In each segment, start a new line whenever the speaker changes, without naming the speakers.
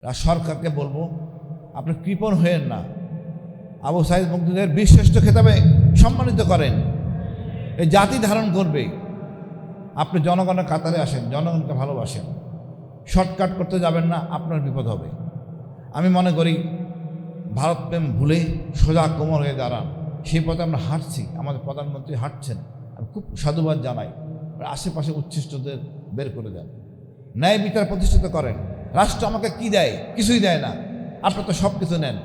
সরকারকে বলবো, আপনি কৃপণ হয়েন না, আবু সাঈদ মুগ্ধদের বীরশ্রেষ্ঠ খেতাবে সম্মানিত করেন। এই জাতি ধারণ করবে। আপনি জনগণের কাতারে আসেন, জনগণকে ভালোবাসেন, শর্টকাট করতে যাবেন না, আপনার বিপদ হবে। আমি মনে করি ভারতপ্রেম ভুলে সোজা কোমর হয়ে দাঁড়ান, সেই পথে আমরা হাঁটছি, আমাদের প্রধানমন্ত্রী হাঁটছেন। আমি খুব সাধুবাদ জানাই। আশেপাশে উচ্ছিষ্টদের বের করে দেন, ন্যায় বিচার প্রতিষ্ঠিত করেন। রাষ্ট্র আমাকে কি দেয়? কিছুই দেয় না। আপনার তো সব কিছু নেন,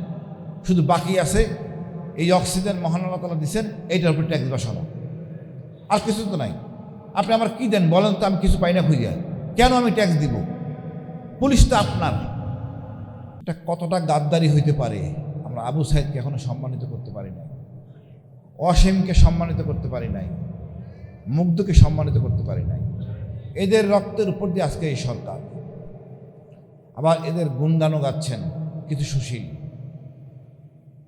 শুধু বাকি আছে এই অক্সিজেন মহান আল্লাহ তাআলা দিচ্ছেন, এইটার উপর ট্যাক্স বসানো, আর কিছু তো নাই। আপনি আমার কি দেন বলেন তো? আমি কিছু পাই না খুঁজে, কেন আমি ট্যাক্স দিব? পুলিশ তো আপনার। এটা কতটা গাদ্দারি হইতে পারে? আমরা আবু সাঈদকে এখনো সম্মানিত করতে পারি নাই, অসীমকে সম্মানিত করতে পারি নাই, মুগ্ধকে সম্মানিত করতে পারি নাই। এদের রক্তের উপর দিয়ে আজকে এই সরকার। আবার এদের গুণগানও গাচ্ছেন কিছু সুশীল।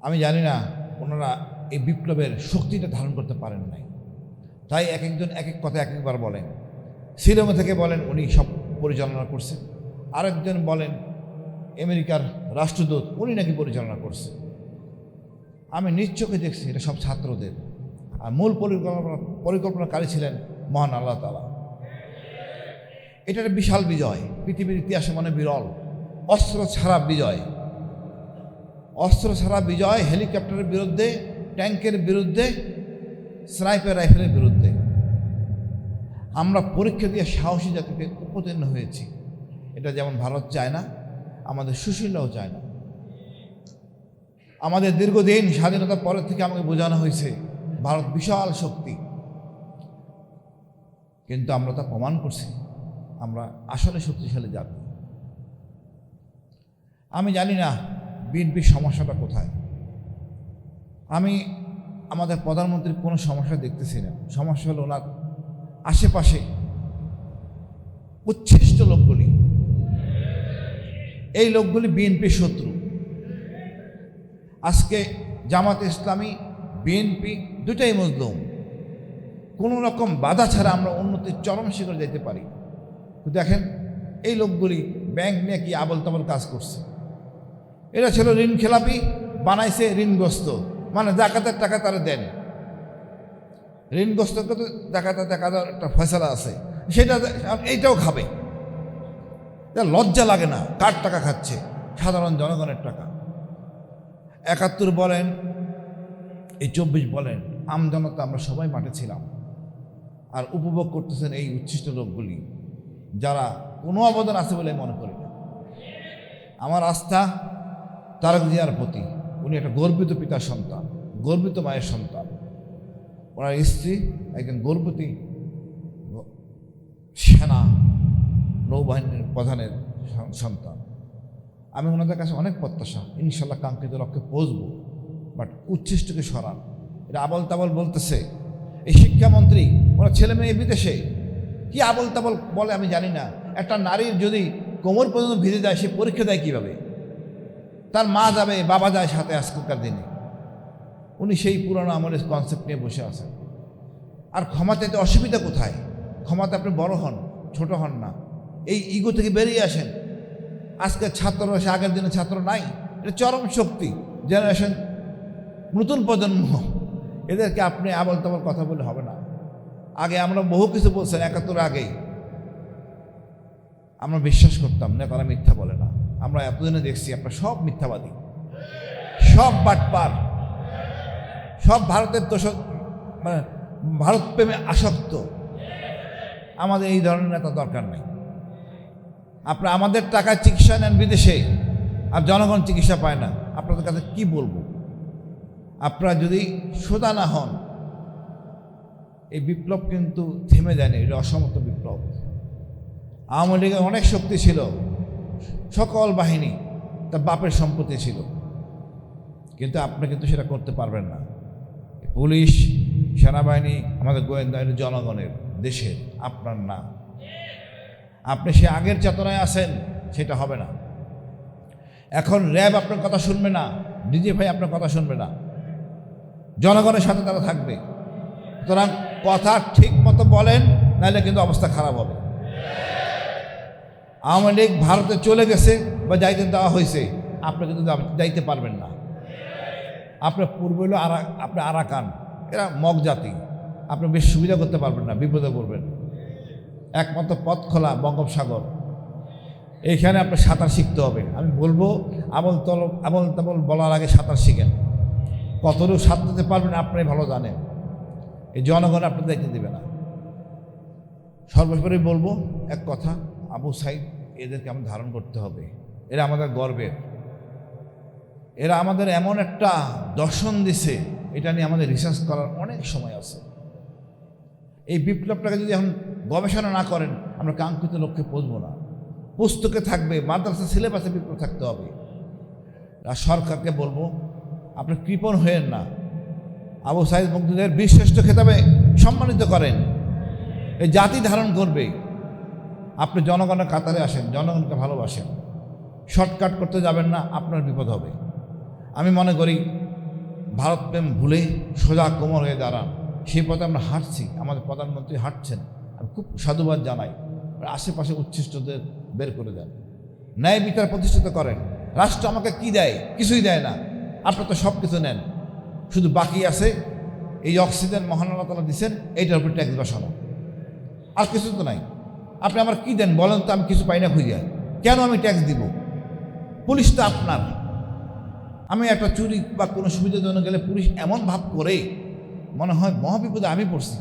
আমি জানি না ওনারা এই বিপ্লবের শক্তিটা ধারণ করতে পারেন নাই, তাই এক একজন এক এক কথা এক একবার বলেন। শিলং থেকে বলেন উনি সব পরিচালনা করছেন, আরেকজন বলেন আমেরিকার রাষ্ট্রদূত উনি নাকি পরিচালনা করছে। আমি নিজ চোখে দেখছি এটা সব ছাত্রদের, আর মূল পরিকল্পনাকারী ছিলেন মহান আল্লাহ তাআলা। এটা একটা বিশাল বিজয়, পৃথিবীর ইতিহাসে মনে বিরল। অস্ত্র ছাড়া বিজয়, অস্ত্র ছাড়া বিজয়, হেলিকপ্টারের বিরুদ্ধে, ট্যাঙ্কের বিরুদ্ধে, স্নাইপার রাইফেলের বিরুদ্ধে। আমরা পরীক্ষা দিয়ে সাহসী জাতিতে উপতীর্ণ হয়েছি। এটা যেমন ভারত চায় না, আমাদের সুশীলরাও চায় না। আমাদের দীর্ঘদিন স্বাধীনতার পরের থেকে আমাকে বোঝানো হয়েছে ভারত বিশাল শক্তি, কিন্তু আমরা তা প্রমাণ করছি আমরা আসলে শক্তিশালী জাতি। আমি জানি না বিএনপির সমস্যাটা কোথায়। আমি আমাদের প্রধানমন্ত্রীর কোনো সমস্যা দেখতেছি না। সমস্যা হলো ওনার আশেপাশে উচ্ছিষ্ট লোকগুলি। এই লোকগুলি বিএনপির শত্রু। আজকে জামাতে ইসলামী, বিএনপি দুটাই মজলুম। কোনো রকম বাধা ছাড়া আমরা উন্নতির চরম শিখরে যেতে পারি। দেখেন এই লোকগুলি ব্যাংক নিয়ে কি আবল তাবল কাজ করছে। এরা ছিল ঋণ খেলাপি, বানাইছে ঋণগ্রস্ত, মানে জাকাতের টাকা তারা দেন। ঋণগ্রস্তকে তো জাকাতের টাকা দেওয়ার একটা ফয়সালা আছে, সেটা এইটাও খাবে। লজ্জা লাগে না? কার টাকা খাচ্ছে? সাধারণ জনগণের টাকা। ৭১ বলেন, এই ২৪ বলেন, আমজনতা আমরা সবাই মাঠে ছিলাম, আর উপভোগ করতেছেন এই উচ্ছিষ্ট লোকগুলি, যারা কোনো অবদান আছে বলে মনে করি না। আমার আস্থা তারেক জিয়ার প্রতি। উনি একটা গর্বিত পিতার সন্তান, গর্বিত মায়ের সন্তান। ওনার স্ত্রী একজন গর্বিতী সেনা নৌবাহিনীর প্রধানের সন্তান। আমি ওনাদের কাছে অনেক প্রত্যাশা, ইনশাল্লাহ কাঙ্ক্ষিত লক্ষ্যে পৌঁছব। বাট উচ্ছিষ্টকে সরান। এটা আবল তাবল বলতেছে এই শিক্ষামন্ত্রী, ওনার ছেলে মেয়ে বিদেশে, কি আবল তাবল বলে আমি জানি না। একটা নারীর যদি কোমর পর্যন্ত ভিজে যায়, সে পরীক্ষা দেয় কীভাবে? তার মা যাবে, বাবা যায় সাথে আজকালকার দিনে। উনি সেই পুরনো আমলের কনসেপ্ট নিয়ে বসে আছেন। আর ক্ষমা চাইতে অসুবিধা কোথায়? ক্ষমাতে আপনি বড় হন, ছোট হন না। এই ইগো থেকে বেরিয়ে আসেন। আজকে ছাত্র সে আগের দিনে ছাত্র নাই। এটা চরম শক্তি, জেনারেশন, নতুন প্রজন্ম। এদেরকে আপনি আবল তাবল কথা বলে হবে না। আগে আমরা বহু কিছু বলছেন, ৭১ আগেই আমরা বিশ্বাস করতাম না, তারা মিথ্যা বলে না। আমরা এতদিনে দেখছি আপনারা সব মিথ্যাবাদী, সব বাটপার, সব ভারতের দোষক, মানে ভারত প্রেমে আসক্ত। আমাদের এই ধরনের নেতা দরকার নেই। আপনারা আমাদের টাকায় চিকিৎসা নেন বিদেশে, আর জনগণ চিকিৎসা পায় না। আপনাদের কাছে কি বলবো? আপনারা যদি সোজা না হন, এই বিপ্লব কিন্তু থেমে যায়নি। এটা অসমত বিপ্লব। আওয়ামী লীগের অনেক শক্তি ছিল, সকল বাহিনী তার বাপের সম্পত্তি ছিল, কিন্তু আপনি কিন্তু সেটা করতে পারবেন না। পুলিশ, সেনাবাহিনী, আমাদের গোয়েন্দা, জনগণের, দেশের, আপনার না। আপনি সে আগের চেতনায় আছেন, সেটা হবে না। এখন র্যাব আপনার কথা শুনবে না, ডিজিএফআই আপনার কথা শুনবে না, জনগণের সাথে তারা থাকবে। সুতরাং কথা ঠিক মতো বলেন, নাহলে কিন্তু অবস্থা খারাপ হবে। আওয়ামী লীগ ভারতে চলে গেছে, বা যাইতে দেওয়া হয়েছে, আপনি কিন্তু যাইতে পারবেন না। আপনার পূর্বে হলো আপনি আরাকান, এরা মগ জাতি, আপনি বেশ সুবিধা করতে পারবেন না, বিপদে পড়বেন। একমাত্র পথ খোলা বঙ্গোপসাগর, এইখানে আপনার সাঁতার শিখতে হবে। আমি বলবো আবল তাবল বলার আগে সাঁতার শিখেন। কতটুকু সাঁতরাতে পারবেন আপনি ভালো জানেন, এই জনগণ আপনি দায়িত্ব দেবে না। সর্বোপরি বলবো এক কথা, আবু সাইদ এদেরকে আমাদের ধারণ করতে হবে। এরা আমাদের গর্বের, এরা আমাদের এমন একটা দর্শন দিছে, এটা নিয়ে আমাদের রিসার্চ করার অনেক সময় আছে। এই বিপ্লবটাকে যদি এখন গবেষণা না করেন, আমরা কাঙ্ক্ষিত লক্ষ্যে পৌঁছবো না। পুস্তকে থাকবে, মাদ্রাসা সিলেবাসে বিপ্লব থাকতে হবে। আর সরকারকে বলবো, আপনি কৃপণ হয়েন না, আবু সাইদ মুক্তিযুদ্ধের বীরশ্রেষ্ঠ খেতাবে সম্মানিত করেন। এই জাতি ধারণ করবে। আপনি জনগণের কাতারে আসেন, জনগণকে ভালোবাসেন, শর্টকাট করতে যাবেন না, আপনার বিপদ হবে। আমি মনে করি ভারতপ্রেম ভুলে সোজা কোমর হয়ে দাঁড়ান, সেই পথে আমরা হাঁটছি, আমাদের প্রধানমন্ত্রী হাঁটছেন। আমি খুব সাধুবাদ জানাই। আশেপাশে উচ্ছিষ্টদের বের করে দেন, ন্যায় বিচার প্রতিষ্ঠিত করেন। রাষ্ট্র আমাকে কি দেয়? কিছুই দেয় না। আপনার তো সব কিছু নেন, শুধু বাকি আছে এই অক্সিজেন মহান আল্লাহ তাআলা দিচ্ছেন, এইটার উপর ট্যাক্স বসানো, আর কিছু তো নাই। আপনি আমার কি দেন বলেন তো? আমি কিছু পাই না খুঁজে, কেন আমি ট্যাক্স দিব? পুলিশ তো আপনার। আমি একটা চুরি বা কোনো সুবিধার জন্য গেলে পুলিশ এমন ভাব করে মনে হয় মহাবিপদে আমি পড়ছি।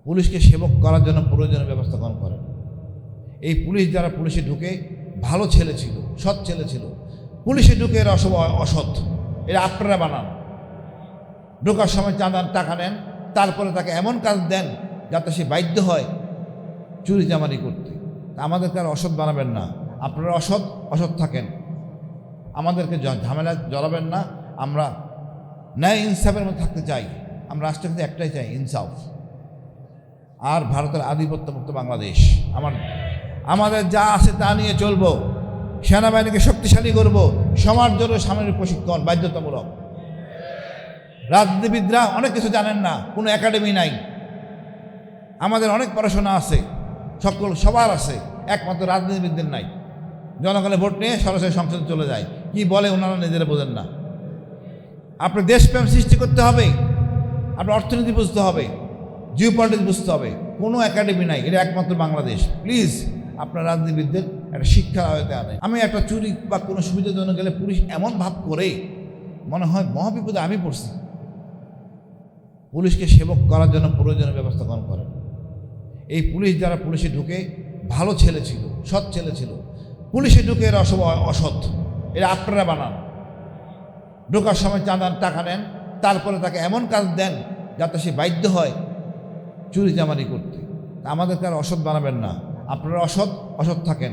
পুলিশকে সেবক করার জন্য প্রয়োজনীয় ব্যবস্থা গ্রহণ করেন। এই পুলিশ যারা পুলিশে ঢুকে ভালো ছেলে ছিল, সৎ ছেলে ছিল, পুলিশে ঢুকে এরা অসৎ, এরা আপনারা বানান। ঢোকার সময় চাঁদার টাকা নেন, তারপরে তাকে এমন কাজ দেন যাতে সে বাধ্য হয় চুরি চামারি করতে। আমাদেরকে আর অসৎ বানাবেন না। আপনারা অসৎ থাকেন, আমাদেরকে ঝামেলা জড়াবেন না। আমরা ন্যায় ইনসাফের মধ্যে থাকতে চাই। আমরা রাষ্ট্রের কাছে একটাই চাই, ইনসাফ। আর ভারতের আধিপত্যমুক্ত বাংলাদেশ। আমাদের যা আছে তা নিয়ে চলবো। সেনাবাহিনীকে শক্তিশালী করব, সমাজ জন্য সামরিক প্রশিক্ষণ বাধ্যতামূলক। রাজনীতিবিদরা অনেক কিছু জানেন না, কোনো একাডেমি নাই। আমাদের অনেক পড়াশোনা আছে, সবার আছে, একমাত্র রাজনীতিবিদদের নাই। জনগণের ভোট নিয়ে সরাসরি সংসদে চলে যায়, কি বলে ওনারা নিজেরা বোঝেন না। আপনার দেশপ্রেম সৃষ্টি করতে হবে, আপনার অর্থনীতি বুঝতে হবে, জিও পলিটিক্স বুঝতে হবে। কোনো একাডেমি নাই, এটা একমাত্র বাংলাদেশ। প্লিজ আপনার রাজনীতিবিদদের একটা শিক্ষার আয়তে আনে। আমি একটা চুরি বা কোনো সুবিধার জন্য গেলে পুলিশ এমন ভাব করে মনে হয় মহাবিপদে আমি পড়ছি। পুলিশকে সেবক করার জন্য প্রয়োজনীয় ব্যবস্থা গ্রহণ করেন। এই পুলিশ যারা পুলিশে ঢুকে ভালো ছেলে ছিল, সৎ ছেলে ছিল, পুলিশে ঢুকে এরা অসৎ, এরা আপনারা বানান। ঢোকার সময় চাঁদার টাকা নেন, তারপরে তাকে এমন কাজ দেন যাতে সে বাধ্য হয় চুরি চামারি করতে। আমাদেরকে আর অসৎ বানাবেন না। আপনারা অসৎ থাকেন,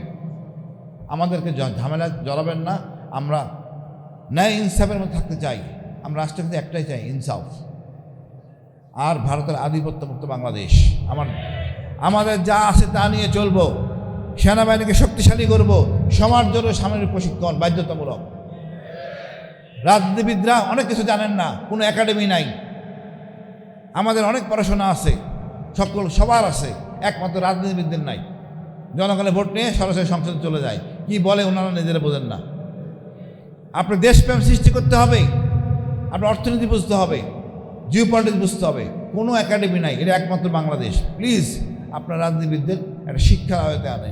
আমাদেরকে ঝামেলা জড়াবেন না। আমরা ন্যায় ইনসাফের মধ্যে থাকতে চাই। আমরা রাষ্ট্রের কাছে একটাই চাই, ইনসাফ। আর ভারতের আধিপত্যমুক্ত বাংলাদেশ। আমাদের যা আছে তা নিয়ে চলবো। সেনাবাহিনীকে শক্তিশালী করব, সমাজ জন্য সামরিক প্রশিক্ষণ বাধ্যতামূলক। রাজনীতিবিদরা অনেক কিছু জানেন না, কোনো একাডেমি নাই। আমাদের অনেক পড়াশোনা আছে, সবার আছে, একমাত্র রাজনীতিবিদদের নাই। জনগণের ভোট নিয়ে সরাসরি সংসদে চলে যায়, কি বলে ওনারা নিজেরা বোঝেন না। আপনার দেশপ্রেম সৃষ্টি করতে হবে, আপনার অর্থনীতি বুঝতে হবে, জিও পলিটিক্স বুঝতে হবে। কোনো একাডেমি নাই, এটা একমাত্র বাংলাদেশ। প্লিজ আপনার রাজনীতিবিদদের একটা শিক্ষার আয়তে আনে।